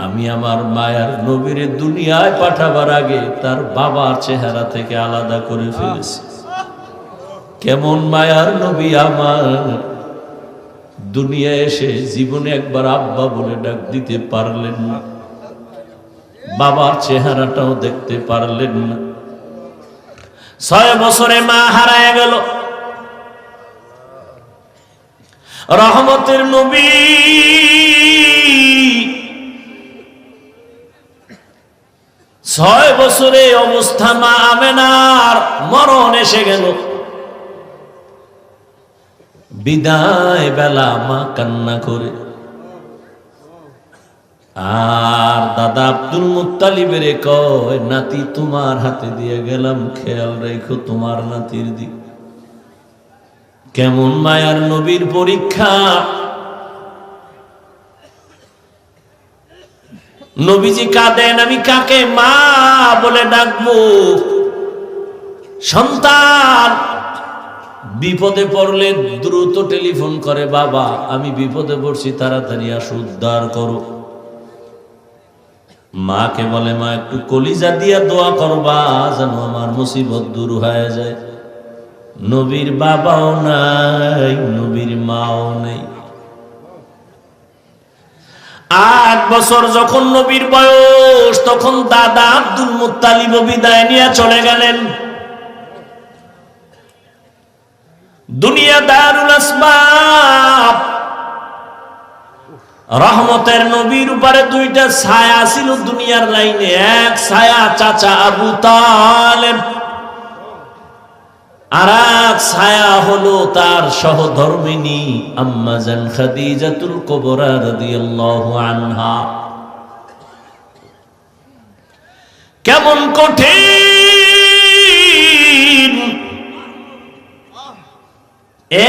আমি আমার মায়ার নবীরে দুনিয়ায় পাঠাবার আগে তার বাবার চেহারা থেকে আলাদা করে ফেলেছি। কেমন মায়ার নবী আমার, দুনিয়া এসে জীবনে একবার আব্বা বলে ডাক দিতে পারলেন না, বাবার চেহারাটাও দেখতে পারলেন না। 6 বছরে মা হারায় গেল। রহমতের নবী 6 বছরে অবস্থা মা আমেনার মরণ এসে গেল। বিদায় বেলা মা কান্না করে, আর দাদা আব্দুল মুত্তালিবের কয়, নাতি তোমার হাতে দিয়ে গেলাম, খেয়াল রেখো তোমার নাতির দিক। কেমন মায়ার নবীর পরীক্ষা। নবীজি কাঁদেন, আমি কাকে মা বলে ডাকবো? সন্তান বিপদে পড়লে দ্রুত টেলিফোন করে, বাবা আমি বিপদে পড়ছি, তাড়াতাড়ি আসো, উদ্ধার করো। মাকে বলে, মা একটু কলিজা দিয়া দোয়া করবা যেন আমার মুসিবত দূর হয়ে যায়। নবীর বাবাও নাই, নবীর মাও নেই। 8 বছর যখন নবীর বয়স, তখন দাদা আব্দুল মুত্তালিব বিদায় নিয়ে চলে গেলেন। দুনিয়া দারুল আসবাব। রহমতের নবীর উপরে 2টা ছায়া ছিল দুনিয়ার লাইনে। এক ছায়া চাচা আবু তালেব, আর এক ছায়া হলো তার সহধর্মিনী আম্মা জান খাদিজাতুল কুবরা রাদিয়াল্লাহু আনহা। কেমন কঠিন!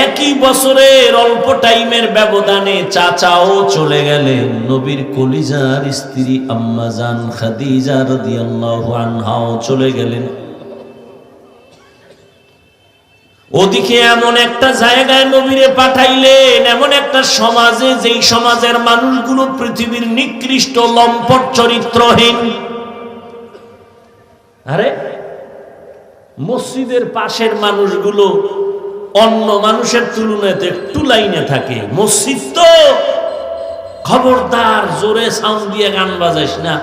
একই বছরের অল্প টাইমের ব্যবধানে চাচাও চলে গেলেন। নবীর কলিজার স্ত্রী আম্মা জান খাদিজা রাদিয়াল্লাহু আনহাও চলে গেলেন। ওদিকে এমন একটা জায়গায় নবীরে পাঠাইলেন, এমন একটা সমাজে, যেই সমাজের মানুষগুলো পৃথিবীর নিকৃষ্ট, লম্পট, চরিত্রহীন। আরে মসজিদের পাশের মানুষগুলো অন্য মানুষের তুলনায় একটু লাইনে থাকে। মসজিদ তো, খবরদার জোরে সাউন্ড দিয়ে গান বাজাইস না,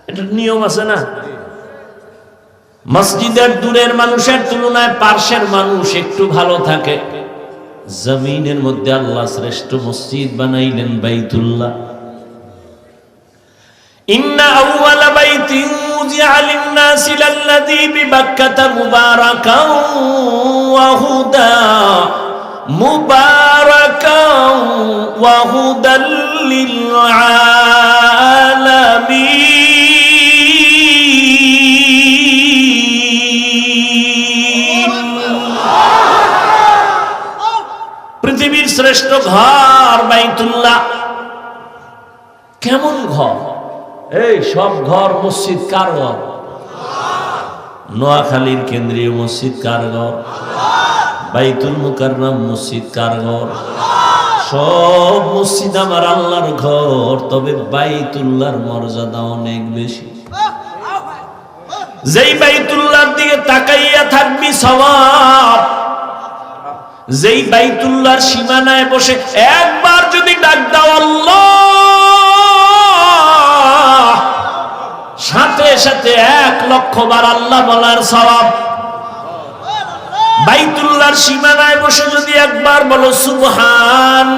এটা নিয়ম আছে না? মসজিদের দূরের মানুষের তুলনায় পার্শ্বের মানুষ একটু ভালো থাকে। জমিনের মধ্যে আল্লাহ শ্রেষ্ঠ মসজিদ বানাইলেন বাইতুল্লাহ। ইন্না আউওয়ালা বাইতিন উযিআ লিন-নাসি লাল্লাযী বিবাক্কাতা মুবারাকান ওয়া হুদা, মুবারাকান ওয়া হুদাল লিল আলামিন। পৃথিবীর শ্রেষ্ঠ ঘর বাইতুল্লাহ। কেমন ঘর? এই সব ঘর মসজিদ কার ঘর? নোয়াখালীর কেন্দ্রীয় মসজিদ কার ঘর? বাইতুল মুকাররম মসজিদ কার ঘর? সব মসজিদ আমার আল্লাহর ঘর, তবে বাইতুল্লাহর মর্যাদা অনেক বেশি। যেই বাইতুল্লাহর দিকে তাকাইয়া থাকবি সওয়াব। যেই বাইতুল্লাহর সীমানায় বসে একবার যদি ডাক দাও আল্লাহ, সাথে সাথে 1 লক্ষ বার আল্লাহ বলার সওয়াব। বাইতুল্লাহর সীমানায় বসে যদি একবার বলো সুবহান,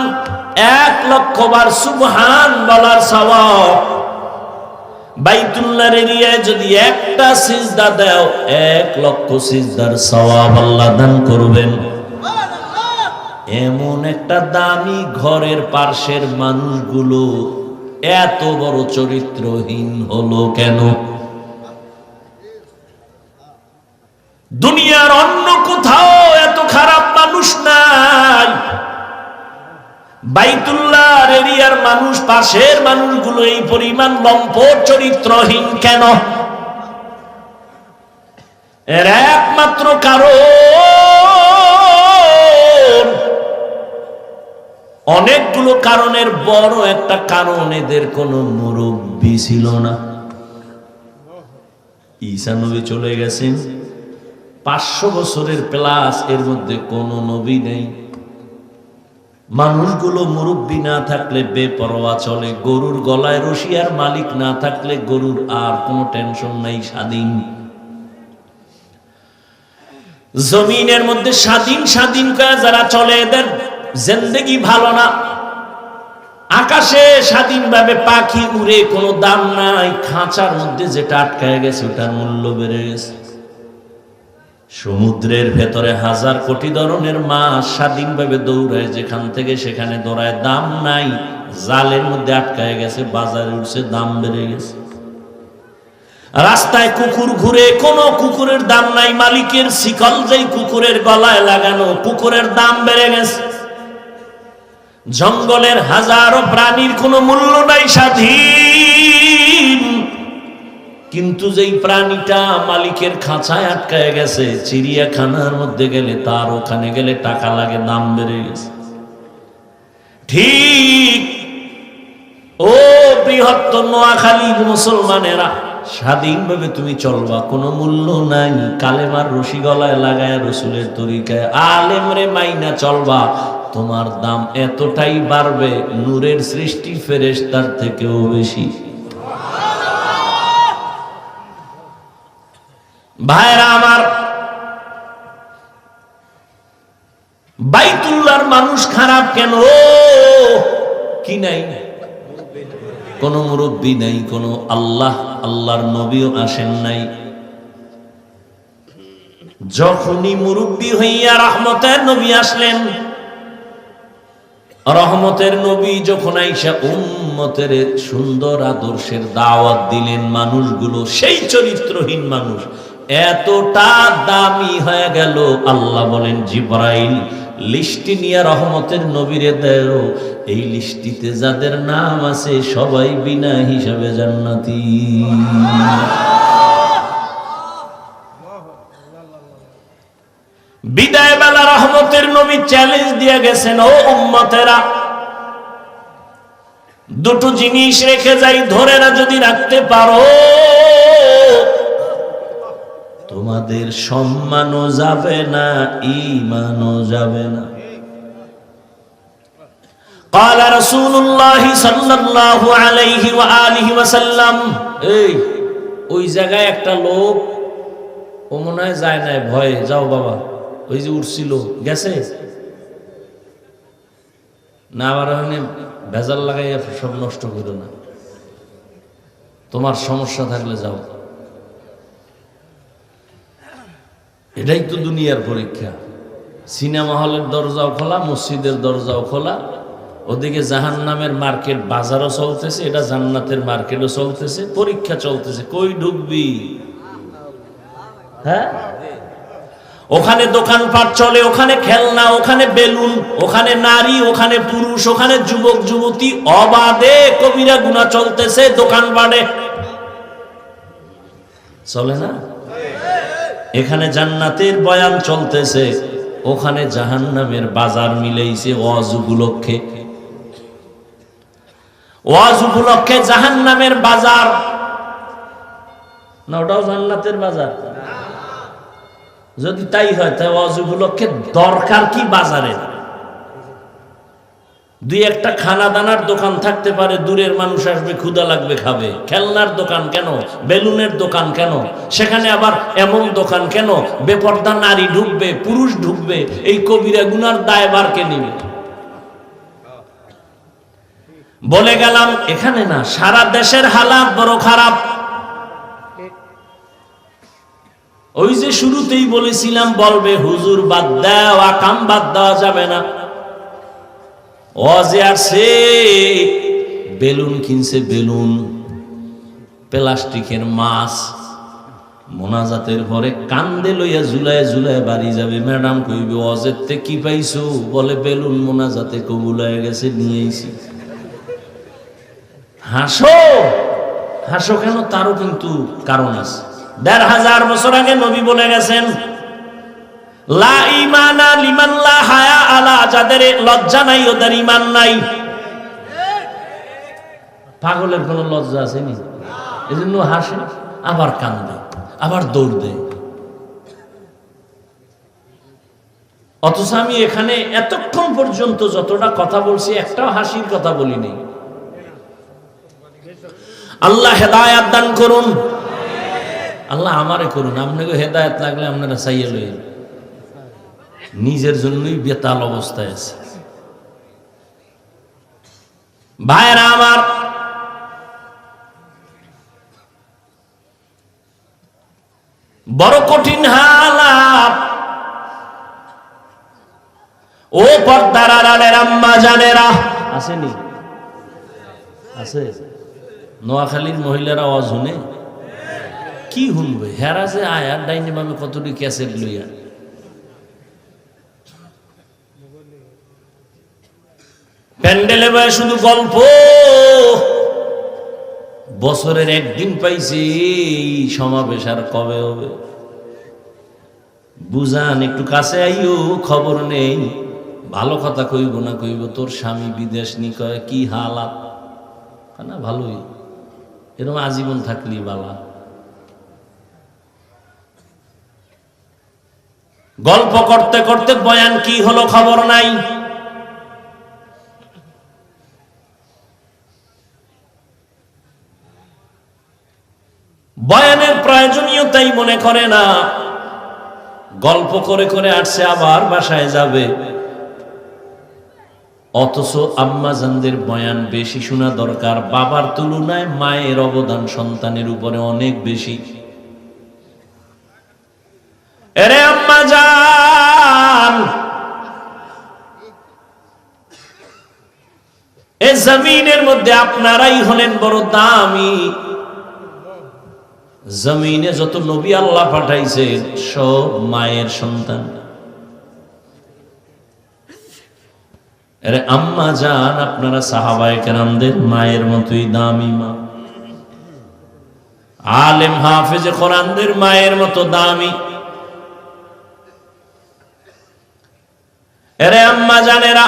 1 লক্ষ বার সুবহান বলার সওয়াব। বাইতুল্লাহর এরিয়ায় যদি একটা সিজদা দাও, 1 লক্ষ সিজদার সওয়াব আল্লাহ দান করবেন। এমন একটা দামি ঘরের পার্শ্বের মানুষগুলো এত বড় চরিত্রহীন হলো কেন? দুনিয়ার অন্য কোথাও এত খারাপ মানুষ নাই। বাইতুল্লাহর এরিয়ার মানুষ, পাশের মানুষগুলো এই পরিমাণ লম্পট, চরিত্রহীন কেন? এর একমাত্র কারণ অনেকগুলো কারণের বড় একটা কারণ, এদের কোনো মুরব্বী ছিল না। ঈসা নবী চলে গেছেন, 500 বছরের প্লাস, এর মধ্যে কোনো নবী নেই। মানুষগুলো মুরব্বী না থাকলে বেপরোয়া চলে, গরুর গলায় রশি আর মালিক না থাকলে গরুর আর কোনো টেনশন নাই, স্বাধীন। জমিনের মধ্যে স্বাধীন স্বাধীন করে যারা চলে, এদের জিন্দেগি ভালো না। আকাশে স্বাধীনভাবে পাখি উড়ে, কোনো দাম নাই। খাঁচার মধ্যে যেটা আটকায় গেছে ওটার মূল্য বেড়ে গেছে। সমুদ্রের ভেতরে 1000 কোটি ধরনের মাছ স্বাধীনভাবে দৌড়ায়, যেখান থেকে সেখানে দৌড়ায়, দাম নাই। জালের মধ্যে আটকায় গেছে, বাজারে উঠছে, দাম বেড়ে গেছে। রাস্তায় কুকুর ঘুরে, কোন কুকুরের দাম নাই। মালিকের শিকল যেই কুকুরের গলায় লাগানো, কুকুরের দাম বেড়ে গেছে। জঙ্গলের হাজারো প্রাণীর কোনো মূল্য নাই, স্বাধীন। কিন্তু যেই প্রাণীটা মালিকের খাঁচায় আটকায় গেছে, চিড়িয়াখানার মধ্যে গেলে, তার ওখানে গেলে টাকা লাগে, দাম বেড়ে গেছে। ঠিক ও বৃহত্তর নোয়াখালীর মুসলমানেরা, স্বাধীনভাবে তুমি চলবা, কোনো মূল্য নাই। কালেমার রশি গলায় লাগায় রসুলের তরিকায় আলেমরে মাইনা চলবা, তোমার দাম এতটাই বাড়বে, নূরের সৃষ্টি ফেরেশতার থেকেও বেশি। ভাইরা আমার, বাইতুল্লাহর মানুষ খারাপ কেন? কি নাই? কোন মুরব্বী নাই, কোন আল্লাহর নবীও আসেন নাই। যখনই মুরব্বী হইয়া রহমতের নবী আসলেন, রহমতের নবী যখন আইসা উম্মতের সুন্দর আদর্শের দাওয়াত দিলেন, মানুষগুলো সেই চরিত্রহীন মানুষ এতটা দামি হয়ে গেল, আল্লাহ বলেন জিবরাইল লিস্টি নিয়ে রহমতের নবীরে দেও, এই লিস্টিতে যাদের নাম আছে সবাই বিনা হিসাবে জান্নাতি। বিদায় বেলা রহমতের নবী চ্যালেঞ্জ দিয়ে গেছেন, ও উম্মতেরা, দুটো জিনিস রেখে যাই, ধরে না যদি রাখতে পারো, তোমাদের সম্মানও যাবে না, ঈমানও যাবে না। قال رسول الله صلى الله عليه وآله وسلم, এই ওই জায়গায় একটা লোক, ও মনে হয় যায় না, ভয়ে, যাও বাবা, ওই যে উঠছিল গেছে না, আবার ওখানে ভেজাল লাগাই সব নষ্ট করো না, তোমার সমস্যা থাকলে যাও। এটাই তো দুনিয়ার পরীক্ষা। সিনেমা হলের দরজাও খোলা, মসজিদের দরজাও খোলা, ওদিকে জাহান্নামের মার্কেট বাজারও চলতেছে, এটা জান্নাতের মার্কেটও চলতেছে, পরীক্ষা চলতেছে, কই ঢুকবি? হ্যাঁ, ওখানে দোকানপাট চলে, ওখানে খেলনা, ওখানে বেলুন, ওখানে নারী, ওখানে পুরুষ, ওখানে যুবক যুবতী, অবাধে কবিরা গুনাহ চলতেছে দোকানপাটে, চলে না? এখানে জান্নাতের বয়ান চলতেছে, ওখানে জাহান্নামের বাজার মিলেইছে ওয়াজ উপলক্ষে। ওয়াজ উপলক্ষে জাহান্নামের বাজার না, ওটাও জান্নাতের বাজার। যদি তাই হয়, তাই ওয়াজ উপলক্ষে দরকার কি বাজারে? দুই একটা খানা দানার দোকান থাকতে পারে, দূরের মানুষ আসবে, ক্ষুধা লাগবে, খাবে। খেলনার দোকান কেন? বেলুনের দোকান কেন? সেখানে আবার এমন দোকান কেন বেপর্দা নারী ঢুকবে, পুরুষ ঢুকবে? এই কবিরা গুনার দায়ভার কে নিবে? বলে গেলাম, এখানে না, সারা দেশের হালাত বড় খারাপ। ওই যে শুরুতেই বলেছিলাম, বলবে হুজুর বাদ দাও, আকাম বাদ দেওয়া যাবে না। ওয়াজে আসছে, বেলুন কিনছে, বেলুন, প্লাস্টিকের মাছ, মোনাজাতের পরে কান্দে লইয়া ঝুলায় ঝুলায় বাড়ি যাবে। ম্যাডাম কইবে, ওয়াজের তে কি পাইছো? বলে বেলুন মোনাজাতে কবুল হয়ে গেছে, নিয়ে আইছি। হাসো, হাসো কেন? তারও কিন্তু কারণ আছে। ১৫০০ বছর আগে নবী বলে গেছেন, লা ঈমানা লিমান লা হায়া আলা, যাদের লজ্জা নাই ওদের ঈমান নাই। পাগলের কোনো লজ্জা আছে নি? এজন্য হাসে, আবার কান্দে, আবার দৌড় দেয়। অথচ আমি এখানে এতক্ষণ পর্যন্ত যতটা কথা বলছি একটাও হাসির কথা বলিনি। আল্লাহ হেদায়েত দান করুন, আল্লাহ আমারে করুন। আপনাকে হেদায়েত লাগলে আপনারা চাইয়ে লইন, নিজের জন্যই বেতাল অবস্থায় আছে। ভাইরা আমার, বড় কঠিন হালাত। ও পর্দার আড়ালের আম্মা জানেরা, আসেনি? আছে? নোয়াখালীর মহিলারা আওয়াজ শুনে কি শুনবে? হেরা যে আয়ার ডাইনে বামে কতটি ক্যাসেট লইয়া, প্যান্ডেলে বয়ে শুধু গল্প। বছরের একদিন পাইছি, এই সমাবেশ আর কবে হবে? বুঝান, একটু কাছে আইও, খবর নেই। ভালো কথা কইব না কইব তোর স্বামী বিদেশ নি, কয় কি হালাত না? ভালোই, এরকম আজীবন থাকলি বালা। গল্প করতে করতে বয়ান কি হলো খবর নাই। বয়ানের প্রয়োজনীয়তাই মনে করে না, গল্প করে করে আসছে, আবার বাসায় যাবে। অথচ আম্মাজানদের বয়ান বেশি শোনা দরকার। বাবার তুলনায় মায়ের অবদান সন্তানের উপরে অনেক বেশি। এরে আম্মাজান, এ জমিনের মধ্যে আপনারাই হলেন বড় দামি। জমিনে যত নবী আল্লাহ পাঠাইছে সব মায়ের সন্তান। আরে আম্মা জান, আপনারা সাহাবায়ে কেরামদের মায়ের মতোই দামি মা। আলেম হাফেজে কোরআনদের মায়ের মতো দামি। আরে আম্মা জানেরা,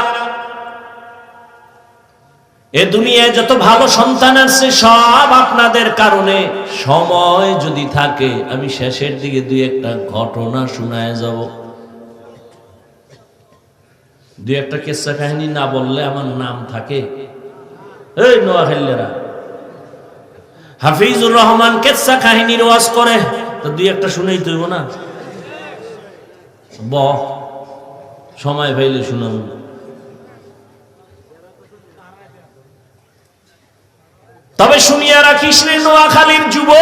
এ দুনিয়ায় যত ভালো সন্তান আছে সব আপনাদের কারণে। সময় যদি থাকে আমি শেষের দিকে দুই একটা ঘটনা শোনায় যাব। দুই একটা কিস্সা কাহিনী না বললে আমার নাম থাকে। এই নোয়াখালীরা, হাফিজুর রহমান কিস্সা কাহিনীর ওয়াজ করে, তো দুই একটা শুনেই তুইব না? সময় পাইলে শুনাবো। তবে শুনিয়া রাখিস রে নোয়াখালীর যুবক,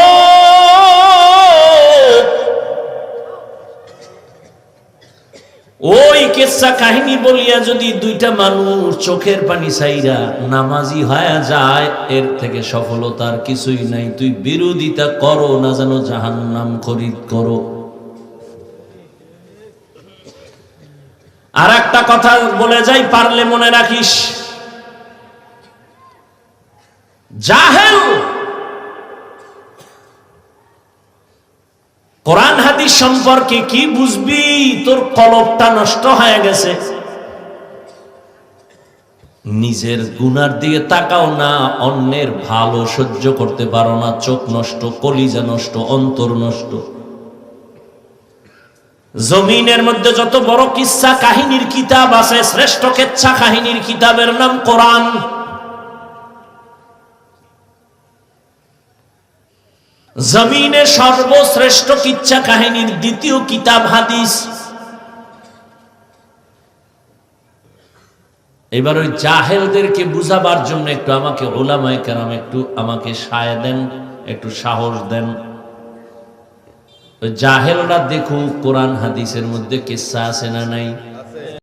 ওই কিস্সা কাহিনী বলিয়া যদি দুইটা মানুষ চোখের পানি ছাইরা নামাজি হয়ে যায়, এর থেকে সফলতার কিছুই নাই। তুই বিরোধিতা করো না যেন জাহান্নাম খরিদ করো। আর একটা কথা বলে যাই, পারলে মনে রাখিস, জাহেল কোরআন হাদিস সম্পর্কে কি বুঝবি? তোর কলবটা নষ্ট হয়ে গেছে। নিজের গুনার দিকে তাকাও না, অন্যের ভালো সহ্য করতে পারো না। চোখ নষ্ট, কলিজা নষ্ট, অন্তর নষ্ট। জমিনের মধ্যে যত বড় কিস্সা কাহিনীর কিতাব আছে, শ্রেষ্ঠ কিস্সা কাহিনীর কিতাবের নাম কোরআন। জমিনে সর্বশ্রেষ্ঠ কিচ্ছা কাহিনীর দ্বিতীয় কিতাব হাদিস। এবার ওই জাহেলদেরকে বুঝাবার জন্য একটু আমাকে উলামায়ে কেরাম একটু আমাকে সায় দেন, একটু সাহস দেন। ওই জাহেলরা দেখুক কোরআন হাদিসের মধ্যে কিচ্ছা আছে না নাই।